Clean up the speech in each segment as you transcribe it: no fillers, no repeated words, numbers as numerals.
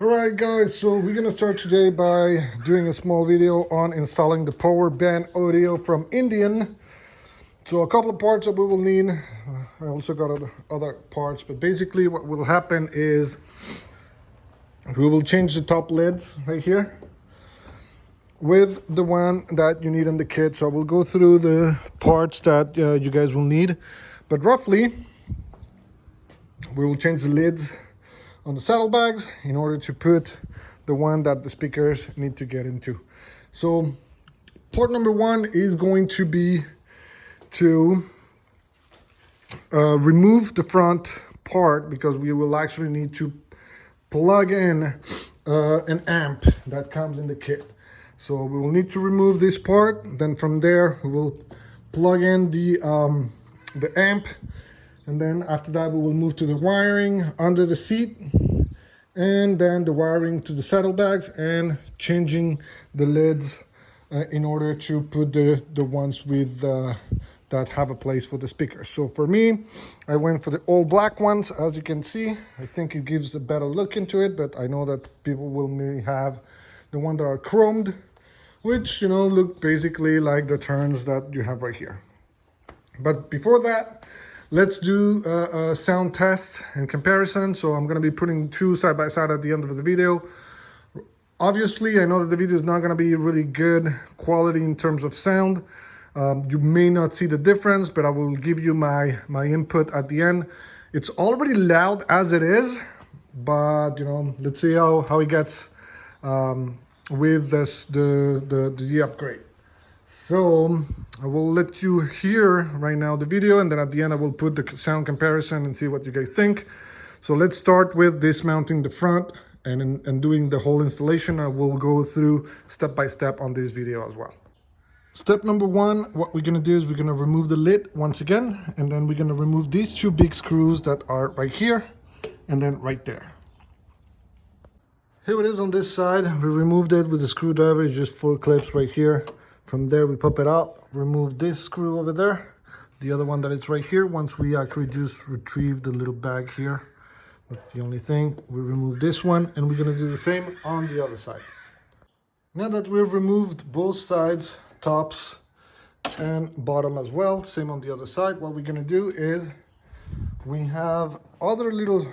Alright guys, so we're gonna start today by doing a small video on installing the Powerband audio from Indian. So a couple of parts that we will need. I also got other parts, but basically what will happen is we will change the top lids right here with the one that you need in the kit. So I will go through the parts that you guys will need, but roughly we will change the lids on the saddlebags in order to put the one that the speakers need to get into. So part number one is going to be to remove the front part, because we will actually need to plug in an amp that comes in the kit. So we will need to remove this part. Then from there we will plug in the amp, and then after that we will move to the wiring under the seat, and then the wiring to the saddlebags, and changing the lids in order to put the ones with that have a place for the speakers. So for me, I went for the all black ones. As you can see, I think it gives a better look into it, but I know that people will may have the one that are chromed, which, you know, look basically like the turns that you have right here. But before that, let's do a sound test and comparison. So I'm going to be putting two side by side at the end of the video. Obviously, I know that the video is not going to be really good quality in terms of sound. You may not see the difference, but I will give you my input at the end. It's already loud as it is, but you know, let's see how it gets with the upgrade. So I will let you hear right now the video, and then at the end I will put the sound comparison and see what you guys think. So let's start with dismounting the front and doing the whole installation. I will go through step by step on this video as well. Step number one, what we're gonna do is we're gonna remove the lid once again, and then we're gonna remove these two big screws that are right here and then right there. Here it is on this side. We removed it with the screwdriver. It's just 4 clips right here. From there we pop it out, remove this screw over there, the other one that is right here. Once we actually just retrieve the little bag here, that's the only thing. We remove this one, and we're gonna do the same on the other side. Now that we've removed both sides, tops and bottom as well, same on the other side, what we're gonna do is we have other little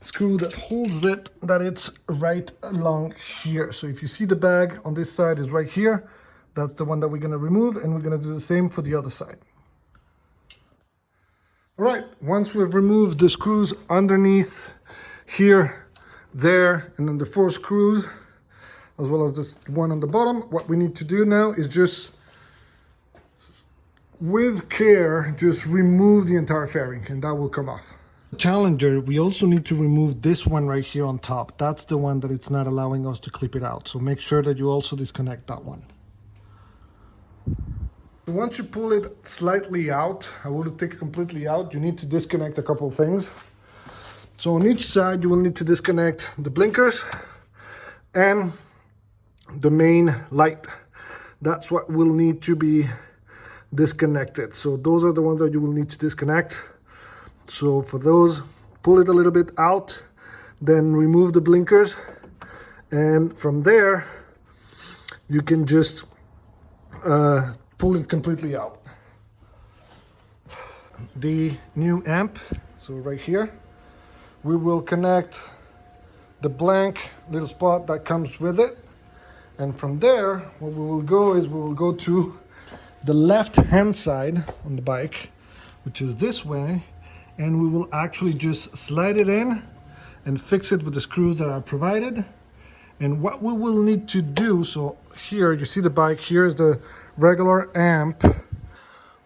screw that holds it, that it's right along here. So if you see the bag on this side is right here, that's the one that we're gonna remove, and we're gonna do the same for the other side. All right, once we've removed the screws underneath here, there, and then the 4 screws, as well as this one on the bottom, what we need to do now is just, with care, just remove the entire fairing, and that will come off. Challenger, we also need to remove this one right here on top. That's the one that it's not allowing us to clip it out. So make sure that you also disconnect that one. Once you pull it slightly out, I will take it completely out, you need to disconnect a couple of things. So on each side, you will need to disconnect the blinkers and the main light. That's what will need to be disconnected. So those are the ones that you will need to disconnect. So for those, pull it a little bit out, then remove the blinkers, and from there you can just pull it completely out. The new amp, so right here, we will connect the blank little spot that comes with it, and from there what we will go is we will go to the left hand side on the bike, which is this way, and we will actually just slide it in and fix it with the screws that are provided. And what we will need to do, so here you see the bike, here is the regular amp,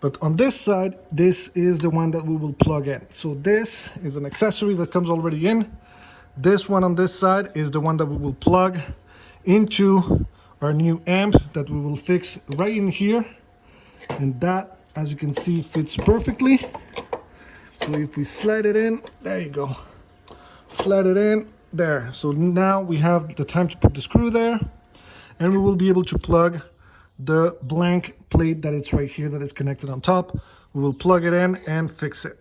but on this side, this is the one that we will plug in. So this is an accessory that comes already in. This one on this side is the one that we will plug into our new amp that we will fix right in here. And that, as you can see, fits perfectly. So if we slide it in, there you go. Slide it in, there. So now we have the time to put the screw there, and we will be able to plug the blank plate that is right here that is connected on top. We will plug it in and fix it.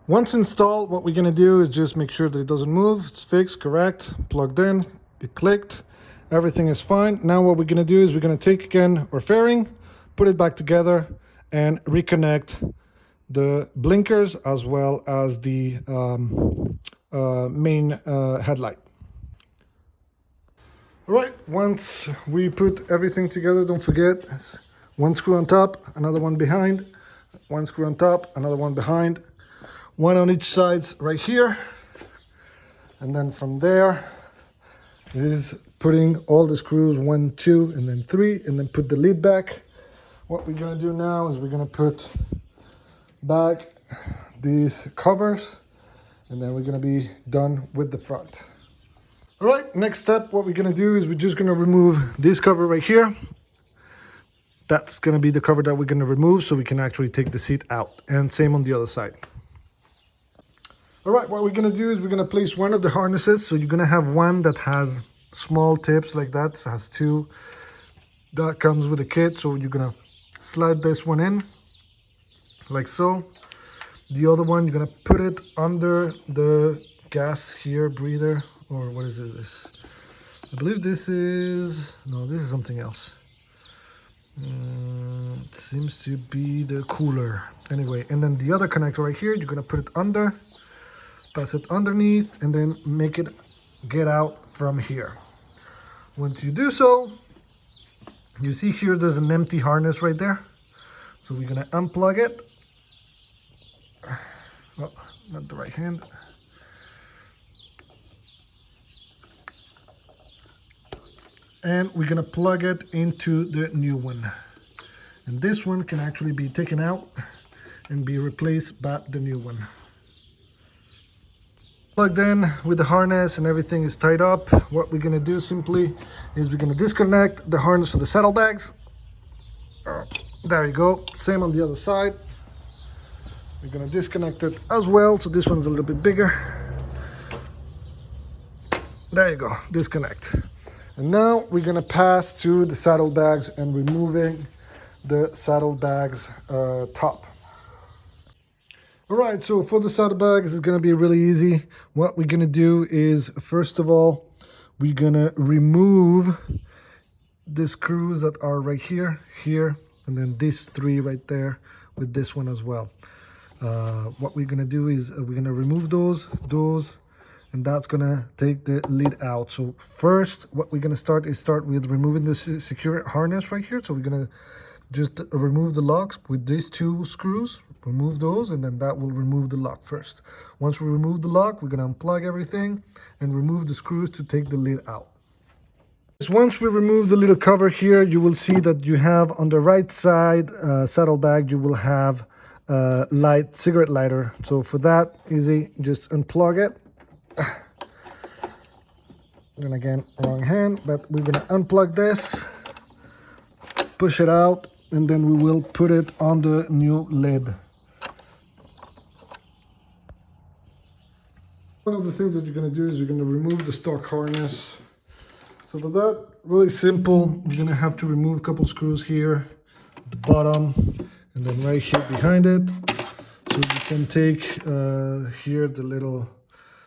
Once installed, what we're gonna do is just make sure that it doesn't move. It's fixed, correct, plugged in, it clicked, everything is fine. Now what we're gonna do is we're gonna take again our fairing, put it back together, and reconnect the blinkers as well as the main headlight. All right, once we put everything together, don't forget, it's one screw on top, another one behind, one screw on top, another one behind, one on each side right here. And then from there is putting all the screws, 1, 2, and then 3, and then put the lid back. What we're gonna do now is we're gonna put back these covers, and then we're gonna be done with the front. All right, next step, what we're gonna do is we're just gonna remove this cover right here. That's gonna be the cover that we're gonna remove so we can actually take the seat out, and same on the other side. All right, what we're gonna do is we're gonna place one of the harnesses. So you're gonna have one that has small tips like that, so it has 2. That comes with the kit, so you're gonna slide this one in, like so. The other one, you're gonna put it under the gas here, breather, or what is this? I believe this is, no, this is something else. It seems to be the cooler. Anyway, and then the other connector right here, you're gonna put it under, pass it underneath, and then make it get out from here. Once you do so, you see here there's an empty harness right there. So we're gonna unplug it. Oh, not the right hand. And we're gonna plug it into the new one. And this one can actually be taken out and be replaced by the new one. Plugged in with the harness and everything is tied up. What we're gonna do simply is we're gonna disconnect the harness for the saddlebags. There you go, same on the other side. We're gonna disconnect it as well, so this one's a little bit bigger. There you go, disconnect. And now we're gonna pass to the saddlebags and removing the saddlebags top. All right, so for the saddlebags, it's gonna be really easy. What we're gonna do is, first of all, we're gonna remove the screws that are right here, here, and then these 3 right there with this one as well. What we're gonna do is we're gonna remove those, and that's gonna take the lid out. So first, what we're gonna start with removing this secure harness right here. So we're gonna just remove the locks with these 2 screws, remove those, and then that will remove the lock first. Once we remove the lock, we're gonna unplug everything and remove the screws to take the lid out. Once we remove the little cover here, you will see that you have on the right side saddlebag, you will have cigarette lighter. So for that, easy, just unplug it. And again, wrong hand, but we're gonna unplug this, push it out, and then we will put it on the new lid. One of the things that you're gonna do is you're gonna remove the stock harness. So for that, really simple, you're gonna have to remove a couple screws here at the bottom, and then right here behind it. So you can take here the little,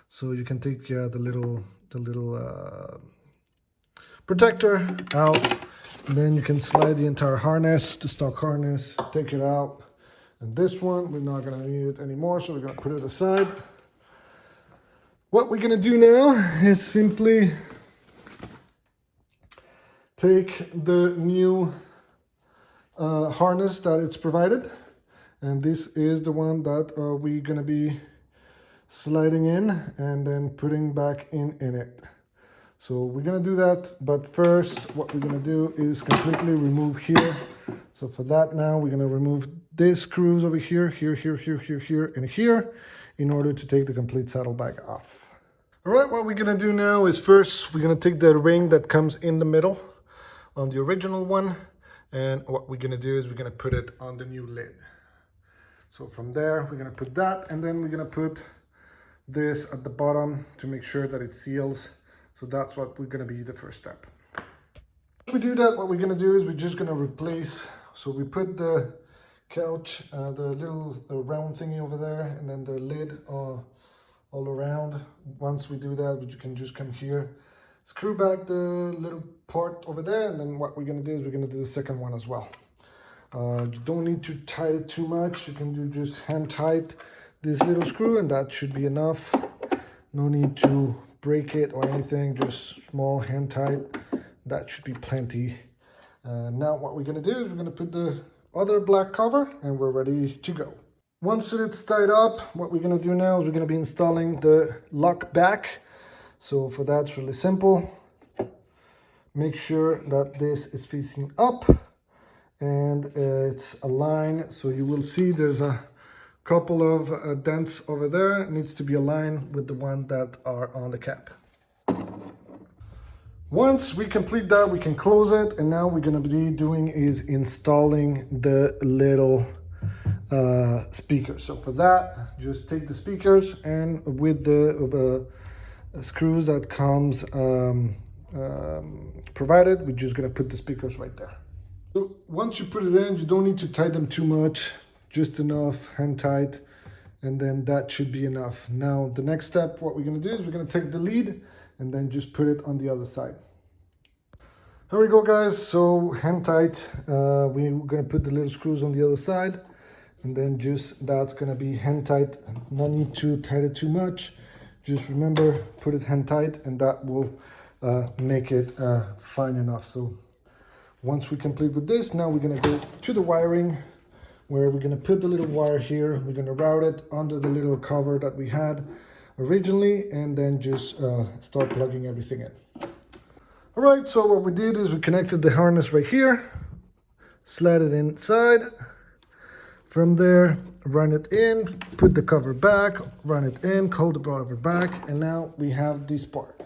so you can take the little protector out, and then you can slide the entire harness, the stock harness, take it out. And this one, we're not gonna need it anymore, so we're gonna put it aside. What we're gonna do now is simply take the new harness that it's provided, and this is the one that we're gonna be sliding in and then putting back in it. So we're gonna do that, but first what we're gonna do is completely remove here. So for that, now we're gonna remove these screws over here, here, and here, in order to take the complete saddlebag off. All right, what we're gonna do now is first we're gonna take the ring that comes in the middle on the original one, and what we're gonna do is we're gonna put it on the new lid. So from there, we're gonna put that, and then we're gonna put this at the bottom to make sure that it seals. So that's what we're gonna be the first step. Once we do that, what we're gonna do is we're just gonna replace, so we put the couch, the little round thingy over there, and then the lid all around. Once we do that, you can just come here, screw back the little part over there, and then what we're gonna do is we're gonna do the second one as well. You don't need to tight it too much. You can do just hand tight this little screw, and that should be enough. No need to break it or anything, just small hand tight. That should be plenty. Now what we're gonna do is we're gonna put the other black cover and we're ready to go. Once it's tied up, what we're gonna do now is we're gonna be installing the lock back. So for that, it's really simple. Make sure that this is facing up and it's aligned. So you will see there's a couple of dents over there. It needs to be aligned with the one that are on the cap. Once we complete that, we can close it, and now we're going to be doing is installing the little speakers. So for that, just take the speakers, and with the screws that comes provided, we're just going to put the speakers right there. So once you put it in, you don't need to tighten them too much, just enough, hand tight, and then that should be enough. Now the next step, what we're going to do is we're going to take the lead and then just put it on the other side. Here we go, guys. So hand tight, we're gonna put the little screws on the other side, and then just that's gonna be hand tight. No need to tight it too much. Just remember, put it hand tight, and that will make it fine enough. So once we complete with this, now we're gonna go to the wiring, where we're gonna put the little wire here. We're gonna route it under the little cover that we had originally, and then just start plugging everything in. All right, so what we did is we connected the harness right here, slide it inside. From there, run it in, put the cover back, run it in, hold the cover back, and now we have this part.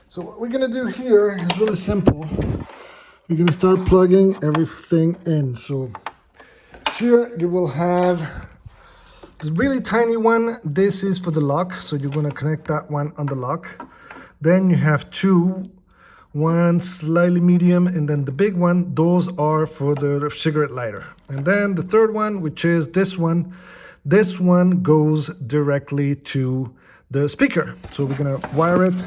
So what we're gonna do here is really simple. We're gonna start plugging everything in. So here you will have the really tiny one. This is for the lock, so you're gonna connect that one on the lock. Then you have two, one slightly medium, and then the big one, those are for the cigarette lighter. And then the third one, which is this one goes directly to the speaker. So we're gonna wire it,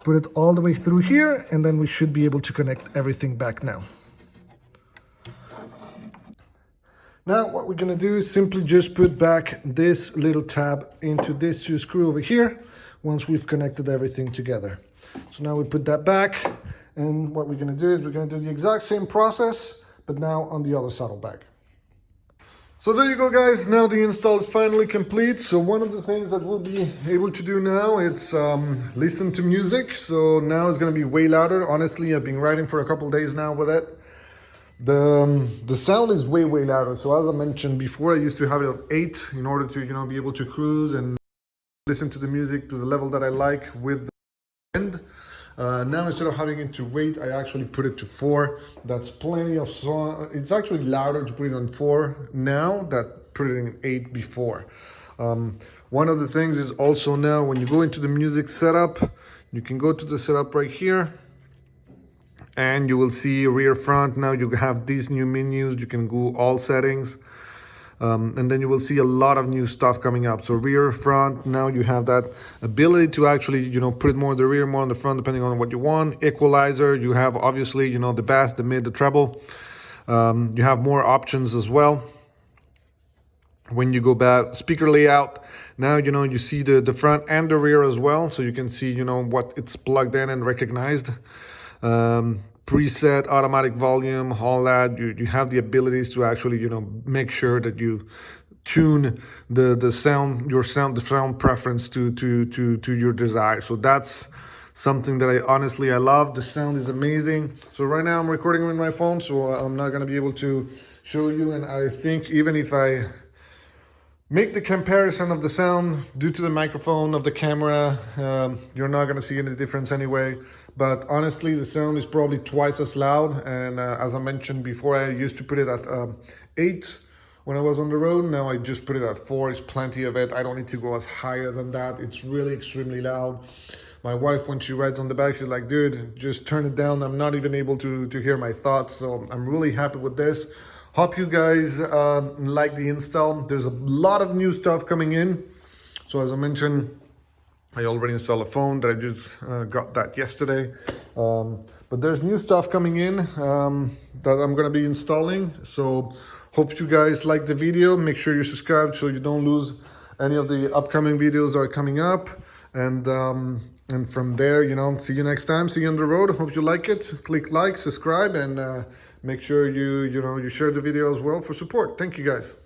put it all the way through here, and then we should be able to connect everything back now. Now what we're gonna do is simply just put back this little tab into this screw over here once we've connected everything together. So now we put that back, and what we're gonna do is we're gonna do the exact same process, but now on the other saddlebag. So there you go, guys. Now the install is finally complete. So one of the things that we'll be able to do now is listen to music. So now it's gonna be way louder. Honestly, I've been writing for a couple days now with it. The sound is way louder. So as I mentioned before, I used to have it at 8 in order to be able to cruise and listen to the music to the level that I like with the end. Now instead of having it to wait, I actually put it to 4. That's plenty of song. It's actually louder to put it on 4 now than put it in 8 before. One of the things is also now when you go into the music setup, you can go to the setup right here, and you will see rear front. Now you have these new menus. You can go all settings. And then you will see a lot of new stuff coming up. So rear, front, now you have that ability to actually, put it more in the rear, more in the front, depending on what you want. Equalizer, you have obviously, the bass, the mid, the treble. You have more options as well. When you go back, speaker layout, now, you see the front and the rear as well. So you can see, what it's plugged in and recognized. Preset, automatic volume, all that. You have the abilities to actually, make sure that you tune the sound, the sound preference to your desire. So that's something that I love. The sound is amazing. So right now I'm recording with my phone, so I'm not gonna be able to show you. And I think even if I make the comparison of the sound due to the microphone of the camera, you're not gonna see any difference anyway. But honestly, the sound is probably twice as loud. And as I mentioned before, I used to put it at 8 when I was on the road. Now I just put it at 4. It's plenty of it. I don't need to go as higher than that. It's really extremely loud. My wife, when she rides on the back, she's like, dude, just turn it down. I'm not even able to hear my thoughts. So I'm really happy with this. Hope you guys like the install. There's a lot of new stuff coming in. So as I mentioned, I already installed a phone that I just got that yesterday. But there's new stuff coming in that I'm gonna be installing. So hope you guys like the video. Make sure you subscribe so you don't lose any of the upcoming videos that are coming up. And from there, see you next time. See you on the road. Hope you like it. Click like, subscribe, and make sure you share the video as well for support. Thank you guys.